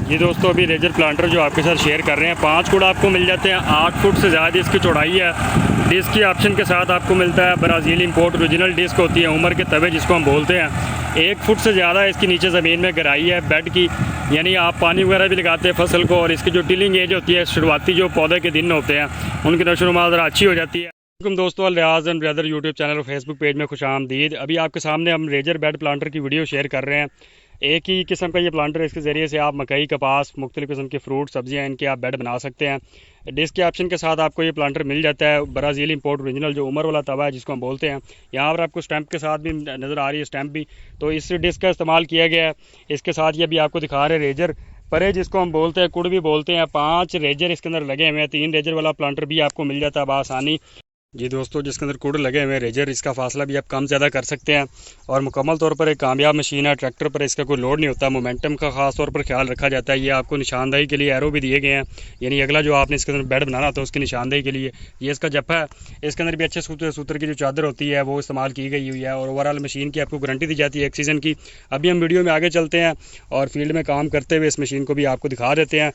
ये दोस्तों अभी रेजर प्लांटर जो आपके साथ शेयर कर रहे हैं, 5 कुड़ आपको मिल जाते हैं। 8 फुट से ज़्यादा इसकी चौड़ाई है। डिस्क की ऑप्शन के साथ आपको मिलता है। ब्राज़ील इंपोर्ट ओरिजिनल डिस्क होती है, उमर के तवे जिसको हम बोलते हैं। 1 फुट से ज़्यादा इसकी नीचे ज़मीन में गहराई है बेड की, यानी आप पानी वगैरह भी लगाते हैं फसल को। और इसकी जो टिलिंग एज होती है, शुरुआती जो पौधे के दिन होते हैं उनकी नशोनुमा ज़रा अच्छी हो जाती है। दोस्तों, रियाज एंड ब्रदर यूट्यूब चैनल और फेसबुक पेज में खुश आमदीद। अभी आपके सामने हम रेजर बेड प्लांटर की वीडियो शेयर कर रहे हैं। एक ही किस्म का ये प्लांटर है, इसके ज़रिए से आप मकई, कपास, मुख्तलिफ़ किस्म के फ्रूट, सब्जियां इनके आप बेड बना सकते हैं। डिस्क के ऑप्शन के साथ आपको ये प्लांटर मिल जाता है। ब्राज़ील इंपोर्ट ओरिजिनल जो उमर वाला तवा है जिसको हम बोलते हैं। यहाँ पर आपको स्टैंप के साथ भी नज़र आ रही है, स्टैंप भी। तो इस डिस्क का इस्तेमाल किया गया है। इसके साथ ये भी आपको दिखा रहे हैं रेजर परे जिसको हम बोलते हैं, कुड़ भी बोलते हैं। 5 रेजर इसके अंदर लगे हुए हैं। 3 रेजर वाला प्लांटर भी आपको मिल जाता है बआसानी। जी दोस्तों, जिसके अंदर कुड़ लगे हुए हैं रेजर, इसका फासला भी आप कम ज़्यादा कर सकते हैं। और मुकम्मल तौर पर एक कामयाब मशीन है। ट्रैक्टर पर इसका कोई लोड नहीं होता। मोमेंटम का खास तौर पर ख्याल रखा जाता है। ये आपको निशानदेही के लिए एरो भी दिए गए हैं, यानी अगला जो आपने इसके अंदर बेड बनाना था उसकी निशानदेही के लिए। ये इसका जप्पा है। इसके अंदर भी अच्छे सूत्र की जो चादर होती है वो इस्तेमाल की गई हुई है। और ओवरऑल मशीन की आपको गारंटी दी जाती है 1 सीज़न की। अभी हम वीडियो में आगे चलते हैं और फील्ड में काम करते हुए इस मशीन को भी आपको दिखा देते हैं।